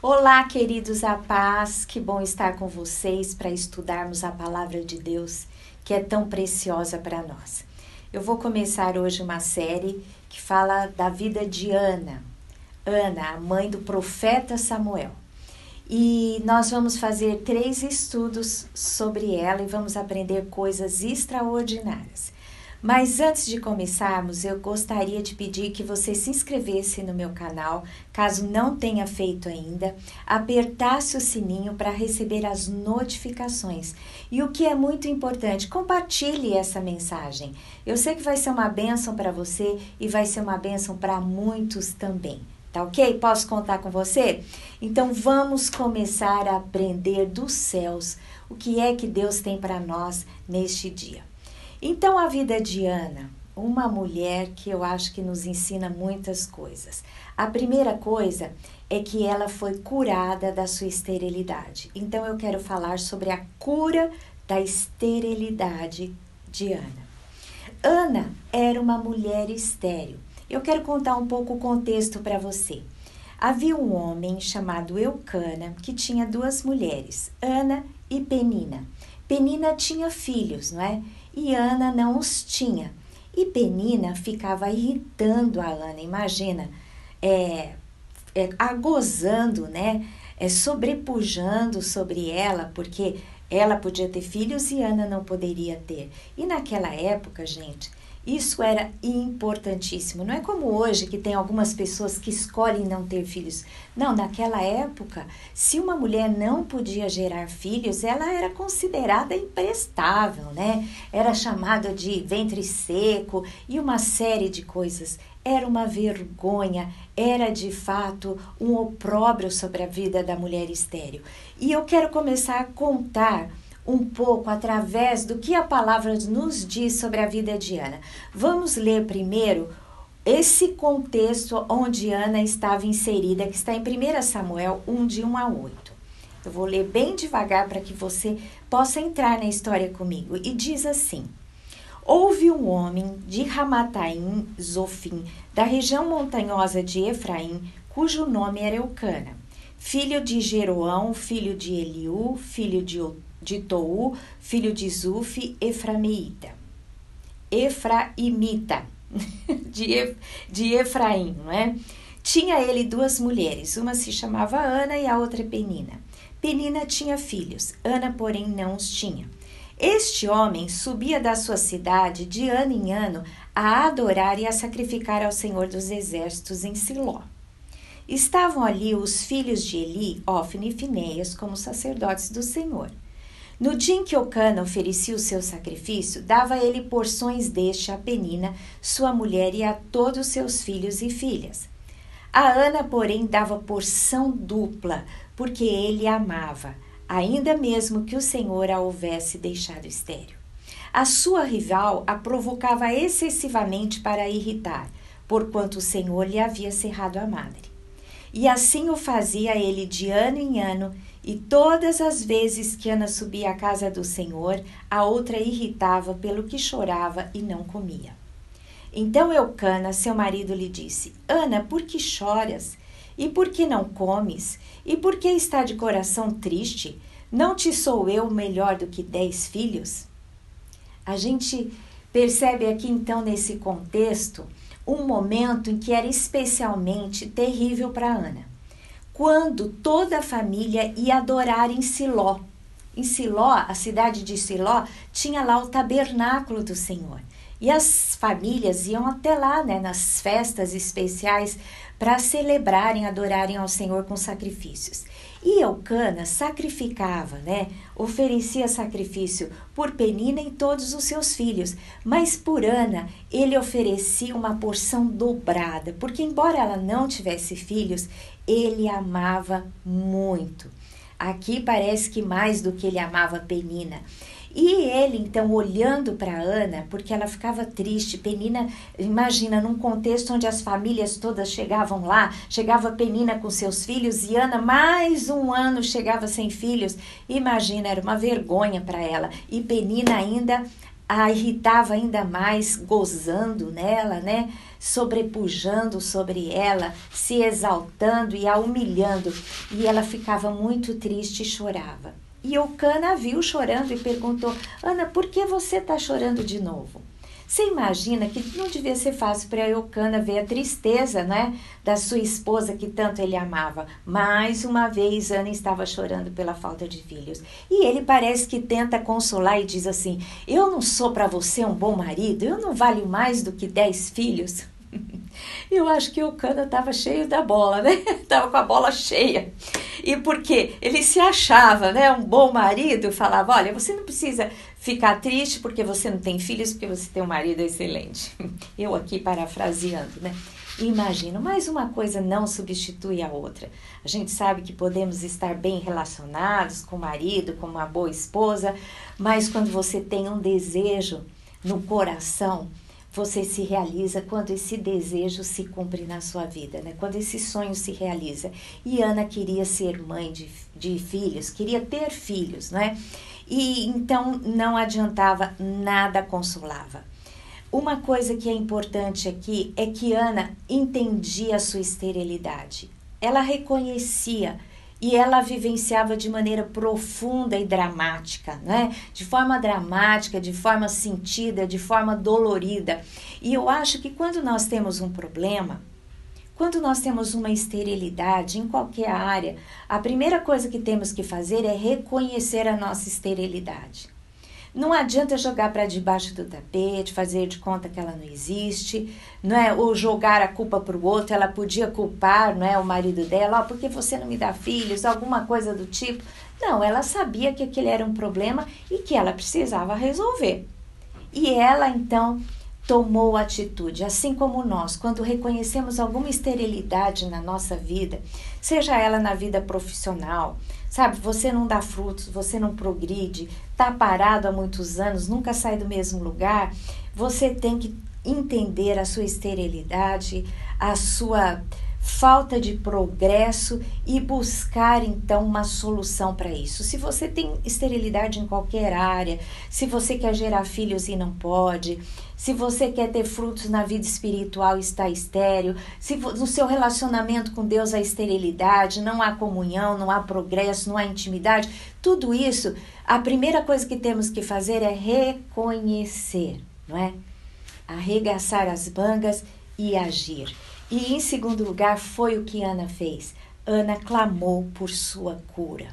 Olá, queridos, a paz, que bom estar com vocês para estudarmos a palavra de Deus, que é tão preciosa para nós. Eu vou começar hoje uma série que fala da vida de Ana, a mãe do profeta Samuel. E nós vamos fazer 3 estudos sobre ela e vamos aprender coisas extraordinárias. Mas antes de começarmos, eu gostaria de pedir que você se inscrevesse no meu canal, caso não tenha feito ainda, apertasse o sininho para receber as notificações. E o que é muito importante, compartilhe essa mensagem. Eu sei que vai ser uma bênção para você e vai ser uma bênção para muitos também. Tá ok? Posso contar com você? Então vamos começar a aprender dos céus o que é que Deus tem para nós neste dia. Então, a vida de Ana, uma mulher que eu acho que nos ensina muitas coisas. A primeira coisa é que ela foi curada da sua esterilidade. Então, eu quero falar sobre a cura da esterilidade de Ana. Ana era uma mulher estéril. Eu quero contar um pouco o contexto para você. Havia um homem chamado Eucana que tinha 2 mulheres, Ana e Penina. Penina tinha filhos, não é? E Ana não os tinha. E Penina ficava irritando a Ana, imagina, gozando, né? Sobrepujando sobre ela, porque ela podia ter filhos e Ana não poderia ter. E naquela época, gente, isso era importantíssimo. Não é como hoje que tem algumas pessoas que escolhem não ter filhos. Não, naquela época, se uma mulher não podia gerar filhos, ela era considerada imprestável, né? Era chamada de ventre seco e uma série de coisas. Era uma vergonha, era de fato um opróbrio sobre a vida da mulher estéril. E eu quero começar a contar um pouco através do que a palavra nos diz sobre a vida de Ana. Vamos ler primeiro esse contexto onde Ana estava inserida, que está em 1 Samuel 1, de 1 a 8. Eu vou ler bem devagar para que você possa entrar na história comigo. E diz assim: Houve um homem de Ramataim, Zofim, da região montanhosa de Efraim, cujo nome era Eucana, filho de Jeroão, filho de Eliú, filho de Tou, filho de Zufi, Efraimita, de Efraim, não é? Tinha ele 2 mulheres, uma se chamava Ana e a outra Penina. Penina tinha filhos, Ana, porém, não os tinha. Este homem subia da sua cidade de ano em ano a adorar e a sacrificar ao Senhor dos Exércitos em Siló. Estavam ali os filhos de Eli, Ofni e Finéias, como sacerdotes do Senhor. No dia em que Eucana oferecia o seu sacrifício, dava ele porções deste a Penina, sua mulher, e a todos os seus filhos e filhas. A Ana, porém, dava porção dupla, porque ele a amava, ainda mesmo que o Senhor a houvesse deixado estéril. A sua rival a provocava excessivamente para a irritar, porquanto o Senhor lhe havia cerrado a madre. E assim o fazia ele de ano em ano, e todas as vezes que Ana subia à casa do Senhor, a outra irritava pelo que chorava e não comia. Então Eucana, seu marido, lhe disse: Ana, por que choras? E por que não comes? E por que está de coração triste? Não te sou eu melhor do que 10 filhos? A gente percebe aqui então nesse contexto um momento em que era especialmente terrível para Ana, quando toda a família ia adorar em Siló. Em Siló, a cidade de Siló, tinha lá o tabernáculo do Senhor. E as famílias iam até lá, né, nas festas especiais, para celebrarem, adorarem ao Senhor com sacrifícios. E Eucana sacrificava, né, oferecia sacrifício por Penina e todos os seus filhos, mas por Ana ele oferecia uma porção dobrada, porque embora ela não tivesse filhos, ele amava muito. Aqui parece que mais do que ele amava Penina. E ele, então, olhando para Ana, porque ela ficava triste, Penina, imagina, num contexto onde as famílias todas chegavam lá, chegava Penina com seus filhos e Ana, mais um ano, chegava sem filhos. Imagina, era uma vergonha para ela. E Penina ainda a irritava ainda mais, gozando nela, né? Sobrepujando sobre ela, se exaltando e a humilhando. E ela ficava muito triste e chorava. E Eucana a viu chorando e perguntou: Ana, por que você está chorando de novo? Você imagina que não devia ser fácil para Eucana ver a tristeza, né, da sua esposa que tanto ele amava. Mais uma vez, Ana estava chorando pela falta de filhos. E ele parece que tenta consolar e diz assim: eu não sou para você um bom marido, eu não valho mais do que 10 filhos. Eu acho que Eucana estava cheio da bola, né? Estava com a bola cheia. E porque ele se achava, né, um bom marido, falava: olha, você não precisa ficar triste porque você não tem filhos, porque você tem um marido excelente. Eu aqui parafraseando, né? Imagino, mas uma coisa não substitui a outra. A gente sabe que podemos estar bem relacionados com o marido, com uma boa esposa, mas quando você tem um desejo no coração, você se realiza quando esse desejo se cumpre na sua vida, né? Quando esse sonho se realiza. E Ana queria ser mãe de filhos, queria ter filhos, né? E então não adiantava, nada consolava. Uma coisa que é importante aqui é que Ana entendia a sua esterilidade. Ela reconhecia e ela vivenciava de maneira profunda e dramática, né? De forma dramática, de forma sentida, de forma dolorida. E eu acho que quando nós temos um problema, quando nós temos uma esterilidade em qualquer área, a primeira coisa que temos que fazer é reconhecer a nossa esterilidade. Não adianta jogar para debaixo do tapete, fazer de conta que ela não existe, não é? Ou jogar a culpa para o outro. Ela podia culpar, não é, o marido dela, porque você não me dá filhos, alguma coisa do tipo. Não, ela sabia que aquele era um problema e que ela precisava resolver. E ela, então, tomou atitude, assim como nós, quando reconhecemos alguma esterilidade na nossa vida, seja ela na vida profissional, sabe, você não dá frutos, você não progride, tá parado há muitos anos, nunca sai do mesmo lugar, você tem que entender a sua esterilidade, a sua falta de progresso e buscar então uma solução para isso. Se você tem esterilidade em qualquer área, se você quer gerar filhos e não pode, se você quer ter frutos na vida espiritual e está estéril, se no seu relacionamento com Deus há esterilidade, não há comunhão, não há progresso, não há intimidade, tudo isso, a primeira coisa que temos que fazer é reconhecer, não é? Arregaçar as mangas e agir. E em segundo lugar, foi o que Ana fez. Ana clamou por sua cura.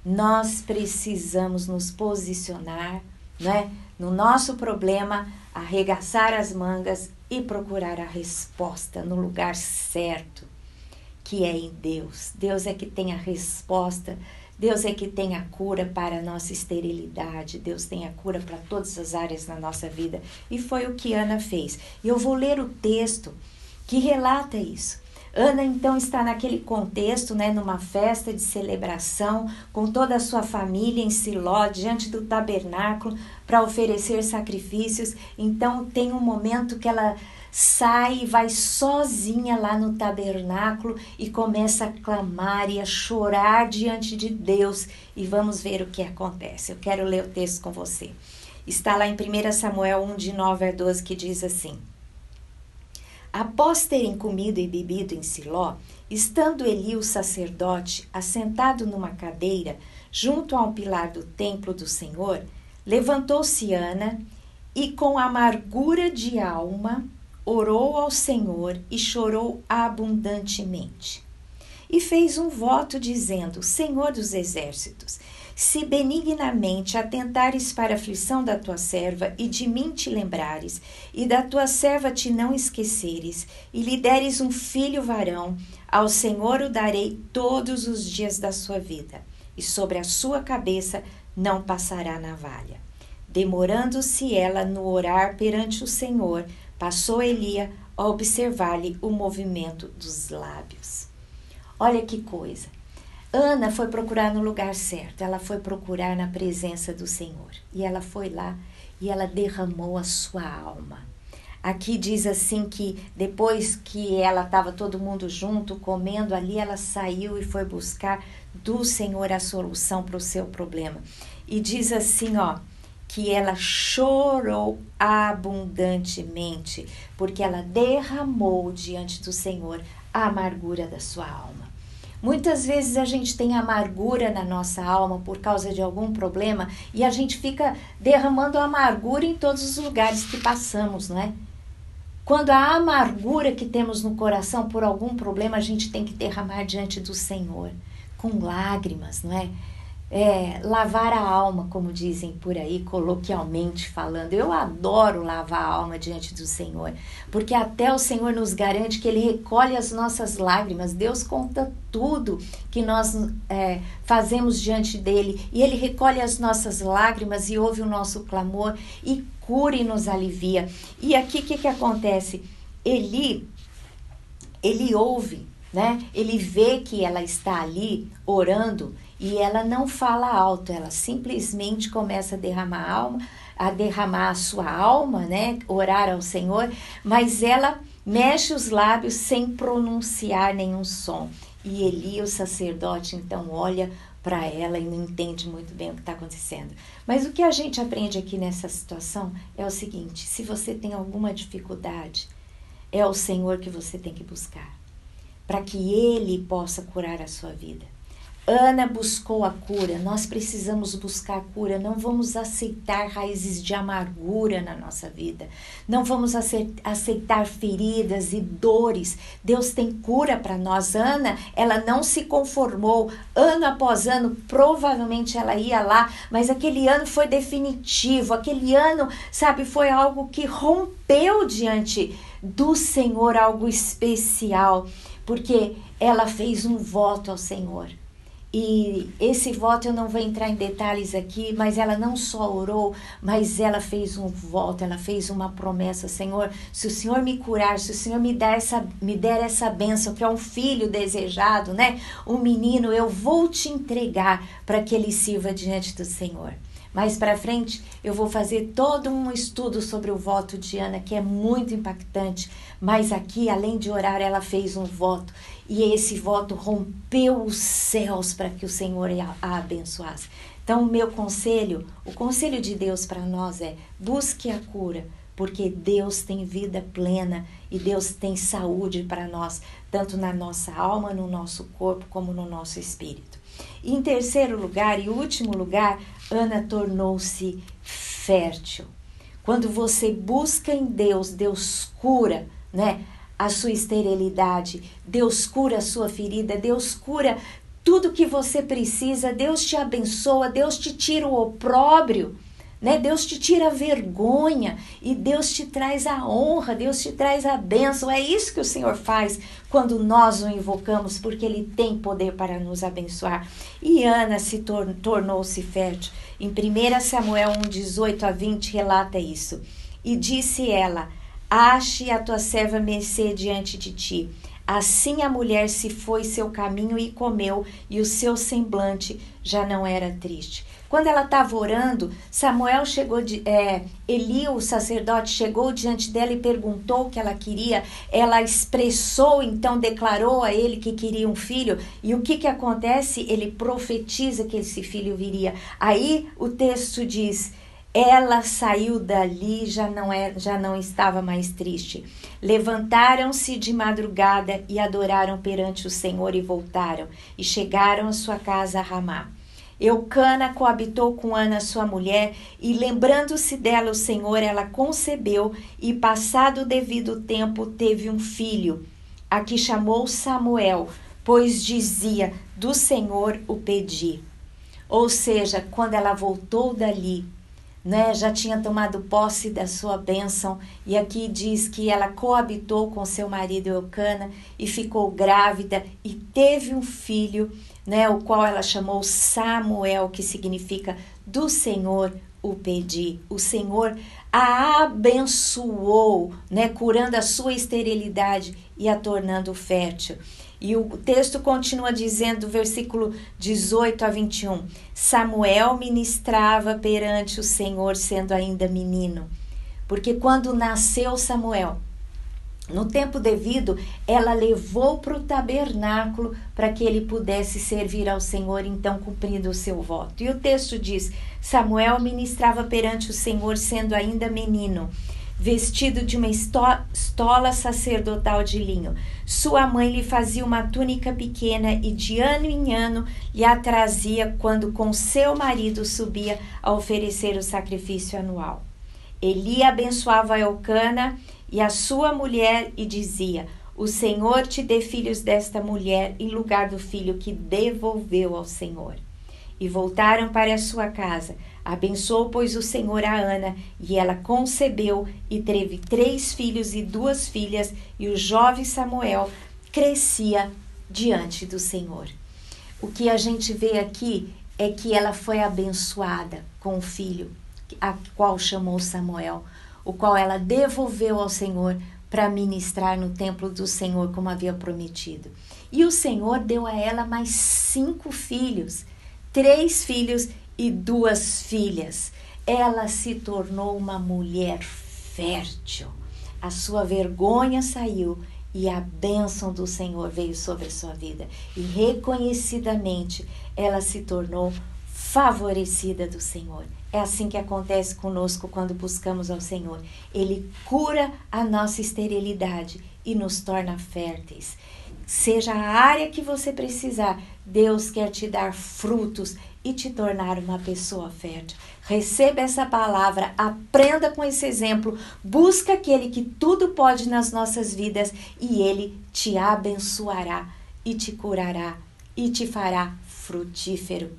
Nós precisamos nos posicionar, né, no nosso problema, arregaçar as mangas e procurar a resposta no lugar certo, que é em Deus. Deus é que tem a resposta, Deus é que tem a cura para a nossa esterilidade, Deus tem a cura para todas as áreas da nossa vida. E foi o que Ana fez. E eu vou ler o texto que relata isso. Ana então está naquele contexto, né, numa festa de celebração, com toda a sua família em Siló, diante do tabernáculo, para oferecer sacrifícios. Então tem um momento que ela sai e vai sozinha lá no tabernáculo e começa a clamar e a chorar diante de Deus. E vamos ver o que acontece. Eu quero ler o texto com você. Está lá em 1 Samuel 1, de 9 a 12, que diz assim: após terem comido e bebido em Siló, estando Eli o sacerdote assentado numa cadeira junto a um pilar do templo do Senhor, levantou-se Ana e com amargura de alma orou ao Senhor e chorou abundantemente. E fez um voto dizendo: Senhor dos exércitos, se benignamente atentares para a aflição da tua serva e de mim te lembrares, e da tua serva te não esqueceres, e lhe deres um filho varão, ao Senhor o darei todos os dias da sua vida, e sobre a sua cabeça não passará navalha. Demorando-se ela no orar perante o Senhor, passou Elia a observar-lhe o movimento dos lábios. Olha que coisa! Ana foi procurar no lugar certo, ela foi procurar na presença do Senhor. E ela foi lá e ela derramou a sua alma. Aqui diz assim que depois que ela estava todo mundo junto, comendo ali, ela saiu e foi buscar do Senhor a solução para o seu problema. E diz assim, ó, que ela chorou abundantemente, porque ela derramou diante do Senhor a amargura da sua alma. Muitas vezes a gente tem amargura na nossa alma por causa de algum problema e a gente fica derramando amargura em todos os lugares que passamos, não é? Quando a amargura que temos no coração por algum problema, a gente tem que derramar diante do Senhor, com lágrimas, não é? Lavar a alma, como dizem por aí, coloquialmente falando. Eu adoro lavar a alma diante do Senhor, porque até o Senhor nos garante que Ele recolhe as nossas lágrimas. Deus conta tudo que nós fazemos diante dEle, e Ele recolhe as nossas lágrimas e ouve o nosso clamor e cura e nos alivia. E aqui o que acontece? Ele ouve, né? Ele vê que ela está ali orando, e ela não fala alto, ela simplesmente começa a derramar a sua alma, né? Orar ao Senhor, mas ela mexe os lábios sem pronunciar nenhum som. E Eli, o sacerdote, então olha para ela e não entende muito bem o que está acontecendo. Mas o que a gente aprende aqui nessa situação é o seguinte: se você tem alguma dificuldade, é o Senhor que você tem que buscar, para que Ele possa curar a sua vida. Ana buscou a cura, nós precisamos buscar a cura, não vamos aceitar raízes de amargura na nossa vida, não vamos aceitar feridas e dores. Deus tem cura para nós. Ana, ela não se conformou, ano após ano, provavelmente ela ia lá, mas aquele ano foi definitivo, aquele ano, sabe, foi algo que rompeu diante do Senhor, algo especial, porque ela fez um voto ao Senhor. E esse voto, eu não vou entrar em detalhes aqui, mas ela não só orou, mas ela fez um voto, ela fez uma promessa: Senhor, se o Senhor me curar, se o Senhor me der essa bênção, que é um filho desejado, né? Um menino, eu vou te entregar para que ele sirva diante do Senhor. Mais para frente, eu vou fazer todo um estudo sobre o voto de Ana, que é muito impactante. Mas aqui, além de orar, ela fez um voto. E esse voto rompeu os céus para que o Senhor a abençoasse. Então, o conselho de Deus para nós é: busque a cura, porque Deus tem vida plena e Deus tem saúde para nós, tanto na nossa alma, no nosso corpo, como no nosso espírito. E em terceiro lugar e último lugar, Ana tornou-se fértil. Quando você busca em Deus, Deus cura, né, a sua esterilidade, Deus cura a sua ferida, Deus cura tudo que você precisa, Deus te abençoa, Deus te tira o opróbrio, né? Deus te tira a vergonha e Deus te traz a honra, Deus te traz a bênção. É isso que o Senhor faz quando nós o invocamos, porque Ele tem poder para nos abençoar. E Ana tornou-se fértil. Em 1 Samuel 1:18-20 relata isso. E disse ela: ache a tua serva mercê diante de ti. Assim a mulher se foi seu caminho e comeu, e o seu semblante já não era triste. Quando ela estava orando, Eli, o sacerdote, chegou diante dela e perguntou o que ela queria. Ela expressou, então declarou a ele que queria um filho. E o que acontece? Ele profetiza que esse filho viria. Aí o texto diz: ela saiu dali, já não estava mais triste. Levantaram-se de madrugada e adoraram perante o Senhor e voltaram. E chegaram à sua casa a Ramá. Eucana coabitou com Ana, sua mulher, e lembrando-se dela o Senhor, ela concebeu e, passado o devido tempo, teve um filho, a que chamou Samuel, pois dizia: do Senhor o pedi. Ou seja, quando ela voltou dali, né, já tinha tomado posse da sua bênção, e aqui diz que ela coabitou com seu marido Eucana e ficou grávida e teve um filho, né, o qual ela chamou Samuel, que significa do Senhor o pedi. O Senhor a abençoou, né, curando a sua esterilidade e a tornando fértil. E o texto continua dizendo, versículo 18-21, Samuel ministrava perante o Senhor sendo ainda menino. Porque quando nasceu Samuel, No tempo devido, ela levou para o tabernáculo para que ele pudesse servir ao Senhor, então cumprindo o seu voto. E o texto diz: Samuel ministrava perante o Senhor sendo ainda menino, vestido de uma estola sacerdotal de linho. Sua mãe lhe fazia uma túnica pequena e de ano em ano lhe a trazia quando com seu marido subia a oferecer o sacrifício anual. Eli abençoava Elcana e a sua mulher e dizia: o Senhor te dê filhos desta mulher em lugar do filho que devolveu ao Senhor. E voltaram para a sua casa. Abençoou, pois, o Senhor a Ana, e ela concebeu e teve 3 filhos e 2 filhas, e o jovem Samuel crescia diante do Senhor. O que a gente vê aqui é que ela foi abençoada com o filho, a qual chamou Samuel, o qual ela devolveu ao Senhor para ministrar no templo do Senhor, como havia prometido. E o Senhor deu a ela mais 5 filhos, 3 filhos e 2 filhas. Ela se tornou uma mulher fértil. A sua vergonha saiu e a bênção do Senhor veio sobre a sua vida. E reconhecidamente ela se tornou favorecida do Senhor. É assim que acontece conosco quando buscamos ao Senhor. Ele cura a nossa esterilidade e nos torna férteis. Seja a área que você precisar, Deus quer te dar frutos e te tornar uma pessoa fértil. Receba essa palavra, aprenda com esse exemplo, busca aquele que tudo pode nas nossas vidas e ele te abençoará e te curará e te fará frutífera,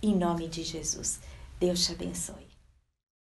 em nome de Jesus. Deus te abençoe.